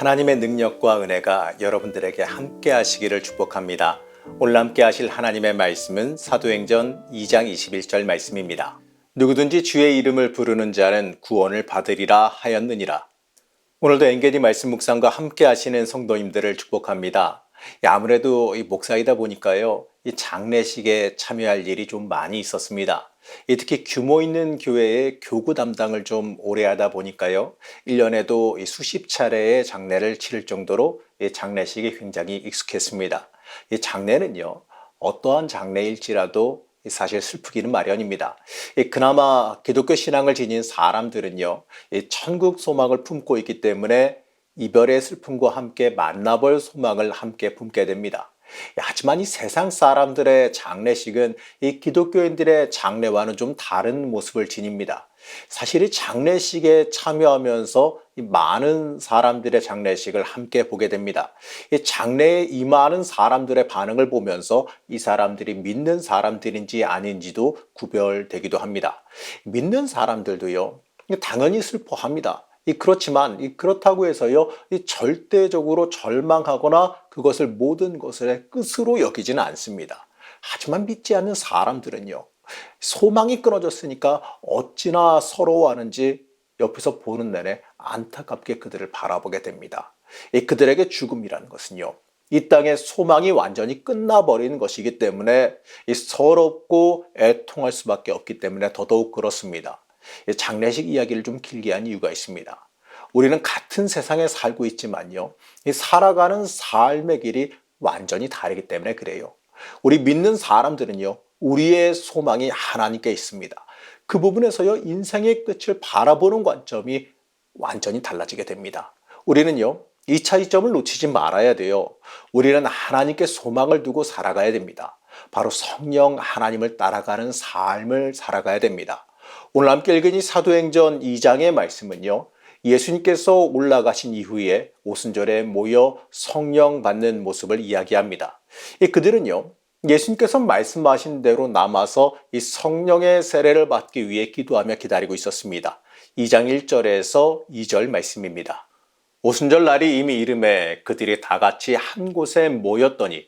하나님의 능력과 은혜가 여러분들에게 함께 하시기를 축복합니다. 오늘 함께 하실 하나님의 말씀은 사도행전 2장 21절 말씀입니다. 누구든지 주의 이름을 부르는 자는 구원을 받으리라 하였느니라. 오늘도 엔게디 말씀 묵상과 함께 하시는 성도님들을 축복합니다. 아무래도 이 목사이다 보니까요, 이 장례식에 참여할 일이 좀 많이 있었습니다. 특히 규모 있는 교회의 교구 담당을 좀 오래 하다 보니까요, 1년에도 수십 차례의 장례를 치를 정도로 이 장례식이 굉장히 익숙했습니다. 이 장례는요, 어떠한 장례일지라도 사실 슬프기는 마련입니다. 그나마 기독교 신앙을 지닌 사람들은요, 천국 소망을 품고 있기 때문에 이별의 슬픔과 함께 만나볼 소망을 함께 품게 됩니다. 하지만 이 세상 사람들의 장례식은 이 기독교인들의 장례와는 좀 다른 모습을 지닙니다. 사실 이 장례식에 참여하면서 이 많은 사람들의 장례식을 함께 보게 됩니다. 이 장례에 임하는 사람들의 반응을 보면서 이 사람들이 믿는 사람들인지 아닌지도 구별되기도 합니다. 믿는 사람들도요, 당연히 슬퍼합니다. 그렇지만 그렇다고 해서요, 절대적으로 절망하거나 그것을 모든 것의 끝으로 여기지는 않습니다. 하지만 믿지 않는 사람들은요, 소망이 끊어졌으니까 어찌나 서러워하는지 옆에서 보는 내내 안타깝게 그들을 바라보게 됩니다. 그들에게 죽음이라는 것은요, 이 땅의 소망이 완전히 끝나버리는 것이기 때문에 서럽고 애통할 수밖에 없기 때문에 더더욱 그렇습니다. 장례식 이야기를 좀 길게 한 이유가 있습니다. 우리는 같은 세상에 살고 있지만요, 살아가는 삶의 길이 완전히 다르기 때문에 그래요. 우리 믿는 사람들은요, 우리의 소망이 하나님께 있습니다. 그 부분에서요, 인생의 끝을 바라보는 관점이 완전히 달라지게 됩니다. 우리는요, 이 차이점을 놓치지 말아야 돼요. 우리는 하나님께 소망을 두고 살아가야 됩니다. 바로 성령 하나님을 따라가는 삶을 살아가야 됩니다. 오늘 함께 읽은 이 사도행전 2장의 말씀은요, 예수님께서 올라가신 이후에 오순절에 모여 성령 받는 모습을 이야기합니다. 그들은요, 예수님께서 말씀하신 대로 남아서 이 성령의 세례를 받기 위해 기도하며 기다리고 있었습니다. 2장 1절에서 2절 말씀입니다. 오순절 날이 이미 이름에 그들이 다 같이 한 곳에 모였더니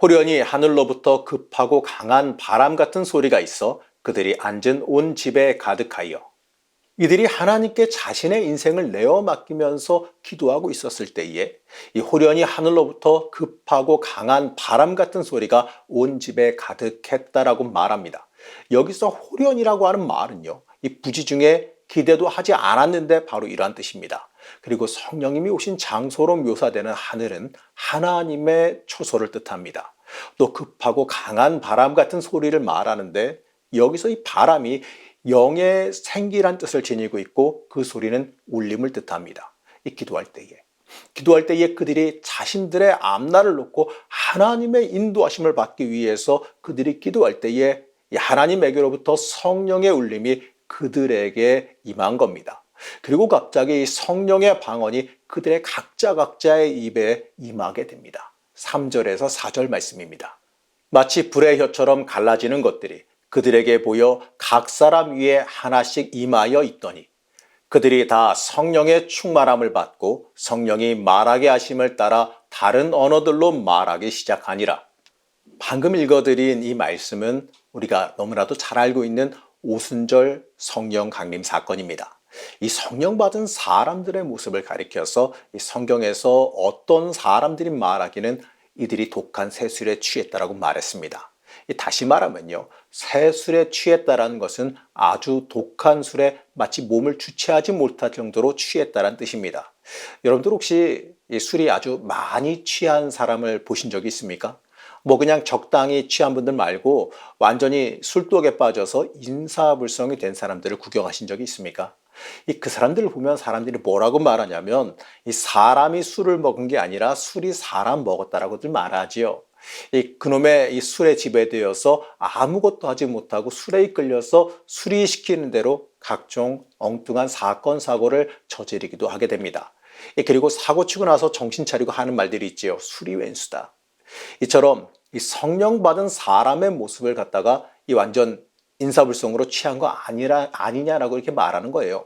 호련히 하늘로부터 급하고 강한 바람 같은 소리가 있어 그들이 앉은 온 집에 가득하여, 이들이 하나님께 자신의 인생을 내어 맡기면서 기도하고 있었을 때에 이 호련히 하늘로부터 급하고 강한 바람 같은 소리가 온 집에 가득했다라고 말합니다. 여기서 호련이라고 하는 말은요, 이 부지 중에 기대도 하지 않았는데 바로 이러한 뜻입니다. 그리고 성령님이 오신 장소로 묘사되는 하늘은 하나님의 초소를 뜻합니다. 또 급하고 강한 바람 같은 소리를 말하는데 여기서 이 바람이 영의 생기란 뜻을 지니고 있고 그 소리는 울림을 뜻합니다. 기도할 때에 그들이 자신들의 앞날을 놓고 하나님의 인도하심을 받기 위해서 그들이 기도할 때에 하나님에게로부터 성령의 울림이 그들에게 임한 겁니다. 그리고 갑자기 성령의 방언이 그들의 각자의 입에 임하게 됩니다. 3절에서 4절 말씀입니다. 마치 불의 혀처럼 갈라지는 것들이 그들에게 보여 각 사람 위에 하나씩 임하여 있더니 그들이 다 성령의 충만함을 받고 성령이 말하게 하심을 따라 다른 언어들로 말하기 시작하니라. 방금 읽어드린 이 말씀은 우리가 너무나도 잘 알고 있는 오순절 성령 강림 사건입니다. 이 성령 받은 사람들의 모습을 가리켜서 이 성경에서 어떤 사람들이 말하기는 이들이 독한 새술에 취했다라고 말했습니다. 다시 말하면요, 새 술에 취했다라는 것은 아주 독한 술에 마치 몸을 주체하지 못할 정도로 취했다라는 뜻입니다. 여러분들 혹시 이 술이 아주 많이 취한 사람을 보신 적이 있습니까? 그냥 적당히 취한 분들 말고 완전히 술독에 빠져서 인사불성이 된 사람들을 구경하신 적이 있습니까? 그 사람들을 보면 사람들이 뭐라고 말하냐면 이 사람이 술을 먹은 게 아니라 술이 사람 먹었다라고들 말하지요. 그놈의 이 술에 지배되어서 아무것도 하지 못하고 술에 이끌려서 술이 시키는 대로 각종 엉뚱한 사건 사고를 저지르기도 하게 됩니다. 그리고 사고 치고 나서 정신 차리고 하는 말들이 있지요. 술이 웬수다. 이처럼 이 성령 받은 사람의 모습을 갖다가 이 완전 인사불성으로 취한 거 아니냐라고 이렇게 말하는 거예요.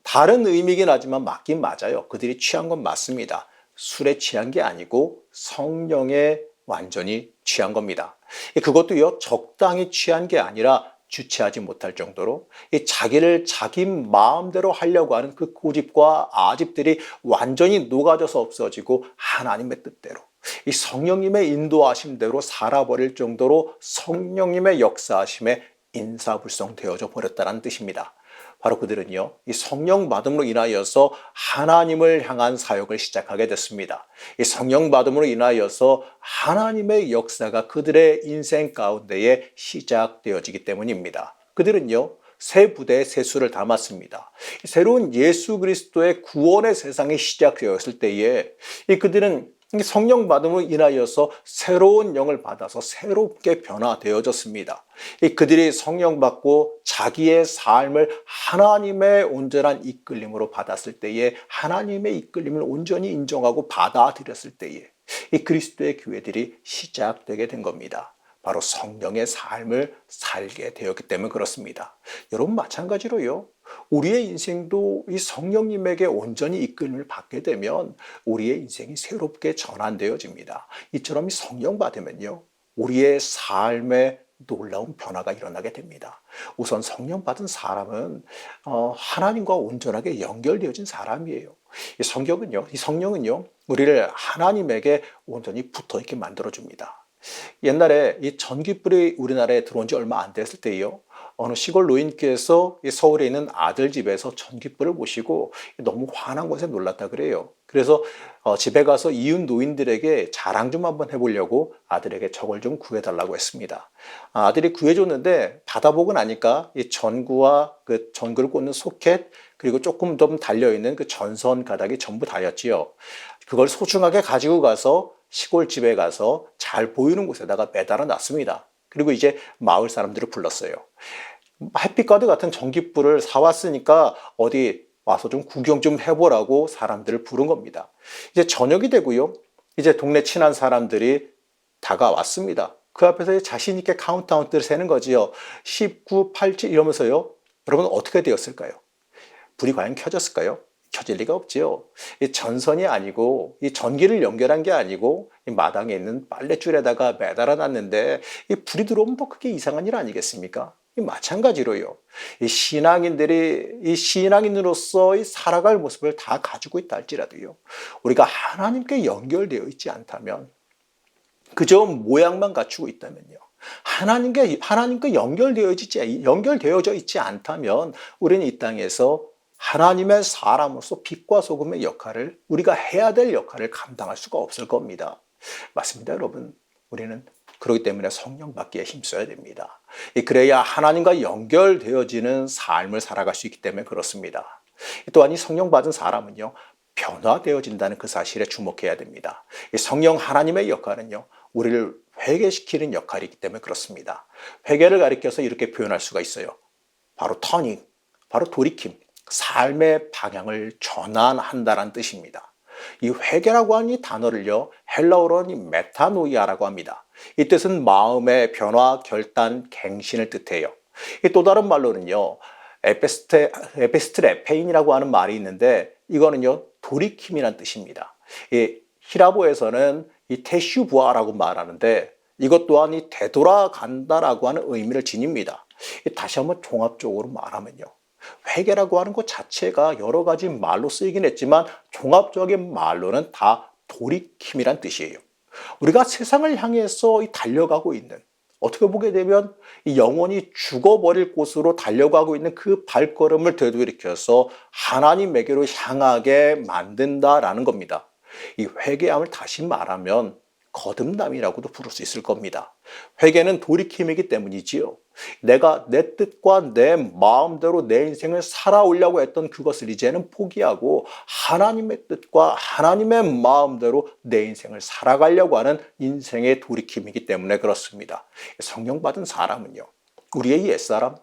다른 의미긴 하지만 맞긴 맞아요. 그들이 취한 건 맞습니다. 술에 취한 게 아니고 성령에 완전히 취한 겁니다. 그것도요, 적당히 취한 게 아니라 주체하지 못할 정도로 자기를 자기 마음대로 하려고 하는 그 고집과 아집들이 완전히 녹아져서 없어지고 하나님의 뜻대로 이 성령님의 인도하심대로 살아버릴 정도로 성령님의 역사하심에 인사불성되어져 버렸다는 뜻입니다. 바로 그들은요, 이 성령 받음으로 인하여서 하나님을 향한 사역을 시작하게 됐습니다. 이 성령 받음으로 인하여서 하나님의 역사가 그들의 인생 가운데에 시작되어지기 때문입니다. 그들은요, 새 부대에 새 수를 담았습니다. 새로운 예수 그리스도의 구원의 세상이 시작되었을 때에 그들은 성령 받음으로 인하여서 새로운 영을 받아서 새롭게 변화되어졌습니다. 그들이 성령 받고 자기의 삶을 하나님의 온전한 이끌림으로 받았을 때에 하나님의 이끌림을 온전히 인정하고 받아들였을 때에 이 그리스도의 교회들이 시작되게 된 겁니다. 바로 성령의 삶을 살게 되었기 때문에 그렇습니다. 여러분 마찬가지로요. 우리의 인생도 이 성령님에게 온전히 이끌림을 받게 되면 우리의 인생이 새롭게 전환되어집니다. 이처럼 성령 받으면요. 우리의 삶에 놀라운 변화가 일어나게 됩니다. 우선 성령 받은 사람은 하나님과 온전하게 연결되어진 사람이에요. 이 성령은요, 우리를 하나님에게 온전히 붙어 있게 만들어줍니다. 옛날에 이 전기불이 우리나라에 들어온 지 얼마 안 됐을 때요. 어느 시골 노인께서 서울에 있는 아들 집에서 전기불을 보시고 너무 화난 것에 놀랐다 그래요. 그래서 집에 가서 이웃 노인들에게 자랑 좀 한번 해보려고 아들에게 저걸 좀 구해달라고 했습니다. 아들이 구해줬는데 받아보고 나니까 이 전구와 그 전구를 꽂는 소켓 그리고 조금 더 달려있는 그 전선 가닥이 전부 다였지요. 그걸 소중하게 가지고 가서 시골집에 가서 잘 보이는 곳에다가 매달아 놨습니다. 그리고 이제 마을 사람들을 불렀어요. 햇빛과도 같은 전깃불을 사왔으니까 어디 와서 좀 구경 좀 해보라고 사람들을 부른 겁니다. 이제 저녁이 되고요. 이제 동네 친한 사람들이 다가왔습니다. 그 앞에서 자신 있게 카운트다운을 세는 거지요. 19, 87 이러면서요. 여러분 어떻게 되었을까요? 불이 과연 켜졌을까요? 켜질 리가 없지요. 이 전선이 아니고 이 전기를 연결한 게 아니고 이 마당에 있는 빨랫줄에다가 매달아 놨는데 이 불이 들어오면 더 크게 이상한 일 아니겠습니까? 이 마찬가지로요. 이 신앙인들이 이 신앙인으로서 이 살아갈 모습을 다 가지고 있다 할지라도요. 우리가 하나님께 연결되어 있지 않다면 그저 모양만 갖추고 있다면요. 하나님께 연결되어져 있지 않다면 우리는 이 땅에서 하나님의 사람으로서 빛과 소금의 역할을 우리가 해야 될 역할을 감당할 수가 없을 겁니다. 맞습니다, 여러분. 우리는 그렇기 때문에 성령 받기에 힘써야 됩니다. 그래야 하나님과 연결되어지는 삶을 살아갈 수 있기 때문에 그렇습니다. 또한 이 성령 받은 사람은요, 변화되어진다는 그 사실에 주목해야 됩니다. 성령 하나님의 역할은요, 우리를 회개시키는 역할이기 때문에 그렇습니다. 회개를 가리켜서 이렇게 표현할 수가 있어요. 바로 터닝, 바로 돌이킴, 삶의 방향을 전환한다는 뜻입니다. 이 회개라고 하는 이 단어를요, 헬라어로는 메타노이아라고 합니다. 이 뜻은 마음의 변화, 결단, 갱신을 뜻해요. 또 다른 말로는요, 에피스트레페인이라고 하는 말이 있는데 이거는요, 돌이킴이라는 뜻입니다. 이 히라보에서는 이 테슈부아라고 말하는데 이것 또한 이 되돌아간다라고 하는 의미를 지닙니다. 다시 한번 종합적으로 말하면요. 회개라고 하는 것 자체가 여러 가지 말로 쓰이긴 했지만 종합적인 말로는 다 돌이킴이란 뜻이에요. 우리가 세상을 향해서 달려가고 있는 어떻게 보게 되면 이 영혼이 죽어버릴 곳으로 달려가고 있는 그 발걸음을 되돌이켜서 하나님에게로 향하게 만든다라는 겁니다. 이 회개함을 다시 말하면 거듭남이라고도 부를 수 있을 겁니다. 회개는 돌이킴이기 때문이지요. 내가 내 뜻과 내 마음대로 내 인생을 살아오려고 했던 그것을 이제는 포기하고 하나님의 뜻과 하나님의 마음대로 내 인생을 살아가려고 하는 인생의 돌이킴이기 때문에 그렇습니다. 성령 받은 사람은요, 우리의 옛사람,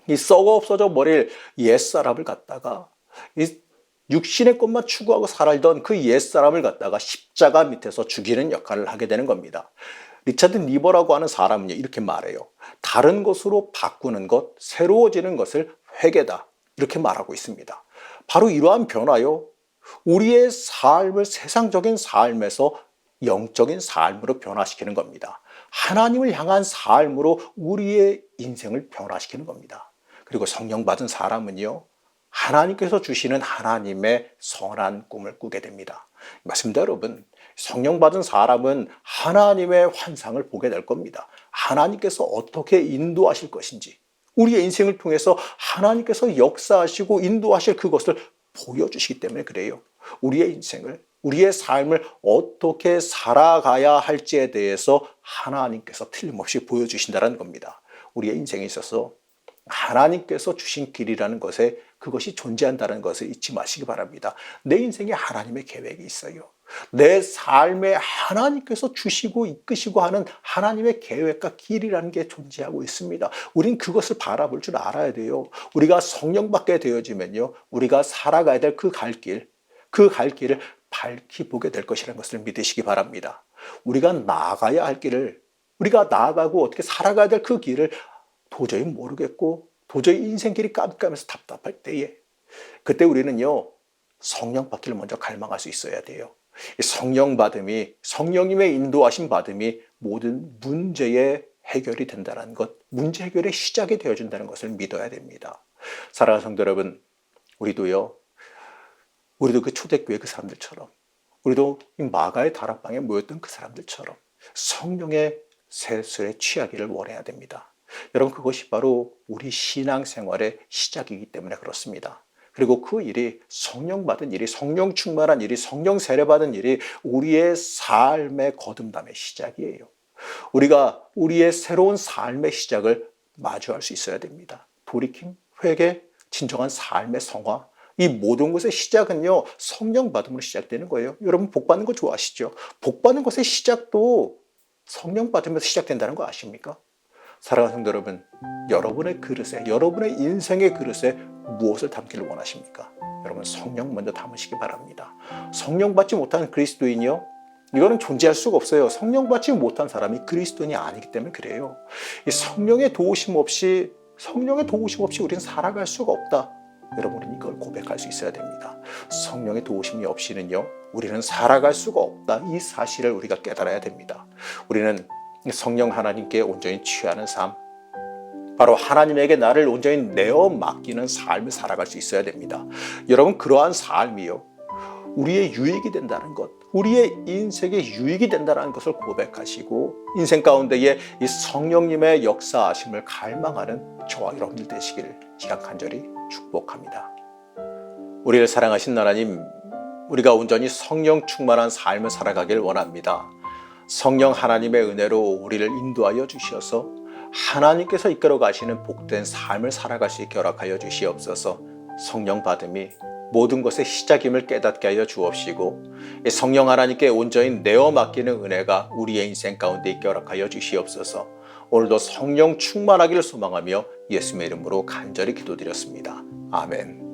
이 썩어 없어져 버릴 옛사람을 갖다가 이 육신의 것만 추구하고 살아던 그 옛사람을 갖다가 십자가 밑에서 죽이는 역할을 하게 되는 겁니다. 리차드 니버라고 하는 사람은요, 이렇게 말해요. 다른 것으로 바꾸는 것, 새로워지는 것을 회개다. 이렇게 말하고 있습니다. 바로 이러한 변화요, 우리의 삶을 세상적인 삶에서 영적인 삶으로 변화시키는 겁니다. 하나님을 향한 삶으로 우리의 인생을 변화시키는 겁니다. 그리고 성령 받은 사람은요, 하나님께서 주시는 하나님의 선한 꿈을 꾸게 됩니다. 맞습니다, 여러분. 성령 받은 사람은 하나님의 환상을 보게 될 겁니다. 하나님께서 어떻게 인도하실 것인지, 우리의 인생을 통해서 하나님께서 역사하시고 인도하실 그것을 보여주시기 때문에 그래요. 우리의 인생을, 우리의 삶을 어떻게 살아가야 할지에 대해서 하나님께서 틀림없이 보여주신다는 겁니다. 우리의 인생에 있어서 하나님께서 주신 길이라는 것에 그것이 존재한다는 것을 잊지 마시기 바랍니다. 내 인생에 하나님의 계획이 있어요. 내 삶에 하나님께서 주시고 이끄시고 하는 하나님의 계획과 길이라는 게 존재하고 있습니다. 우린 그것을 바라볼 줄 알아야 돼요. 우리가 성령 받게 되어지면요, 우리가 살아가야 될 그 갈 길, 그 갈 길을 밝히 보게 될 것이라는 것을 믿으시기 바랍니다. 우리가 나아가야 할 길을, 우리가 나아가고 어떻게 살아가야 될 그 길을 도저히 모르겠고 도저히 인생길이 깜깜해서 답답할 때에, 그때 우리는요, 성령 받기를 먼저 갈망할 수 있어야 돼요. 성령 받음이, 성령님의 인도하심 받음이 모든 문제의 해결이 된다는 것, 문제 해결의 시작이 되어준다는 것을 믿어야 됩니다. 사랑하는 성도 여러분, 우리도 그 초대교회 그 사람들처럼, 우리도 마가의 다락방에 모였던 그 사람들처럼 성령의 세술에 취하기를 원해야 됩니다. 여러분, 그것이 바로 우리 신앙생활의 시작이기 때문에 그렇습니다. 그리고 그 일이, 성령 받은 일이, 성령 충만한 일이, 성령 세례 받은 일이 우리의 삶의 거듭남의 시작이에요. 우리가 우리의 새로운 삶의 시작을 마주할 수 있어야 됩니다. 돌이킴, 회개, 진정한 삶의 성화, 이 모든 것의 시작은요, 성령 받음으로 시작되는 거예요. 여러분, 복 받는 거 좋아하시죠? 복 받는 것의 시작도 성령 받으면서 시작된다는 거 아십니까? 사랑하는 성도 여러분, 여러분의 그릇에, 여러분의 인생의 그릇에 무엇을 담기를 원하십니까? 여러분, 성령 먼저 담으시기 바랍니다. 성령 받지 못한 그리스도인이요, 이거는 존재할 수가 없어요. 성령 받지 못한 사람이 그리스도인이 아니기 때문에 그래요. 이 성령의 도우심 없이 우리는 살아갈 수가 없다. 여러분은 이걸 고백할 수 있어야 됩니다. 성령의 도우심이 없이는요, 우리는 살아갈 수가 없다. 이 사실을 우리가 깨달아야 됩니다. 우리는 성령 하나님께 온전히 취하는 삶, 바로 하나님에게 나를 온전히 내어 맡기는 삶을 살아갈 수 있어야 됩니다. 여러분, 그러한 삶이요, 우리의 유익이 된다는 것, 우리의 인생의 유익이 된다는 것을 고백하시고 인생 가운데에 이 성령님의 역사하심을 갈망하는 저와 여러분들 되시기를 지각 간절히 축복합니다. 우리를 사랑하신 하나님, 우리가 온전히 성령 충만한 삶을 살아가길 원합니다. 성령 하나님의 은혜로 우리를 인도하여 주셔서 하나님께서 이끌어 가시는 복된 삶을 살아갈 수 있게 허락하여 주시옵소서. 성령 받음이 모든 것의 시작임을 깨닫게 하여 주옵시고, 성령 하나님께 온전히 내어 맡기는 은혜가 우리의 인생 가운데 있게 허락하여 주시옵소서. 오늘도 성령 충만하기를 소망하며 예수님의 이름으로 간절히 기도드렸습니다. 아멘.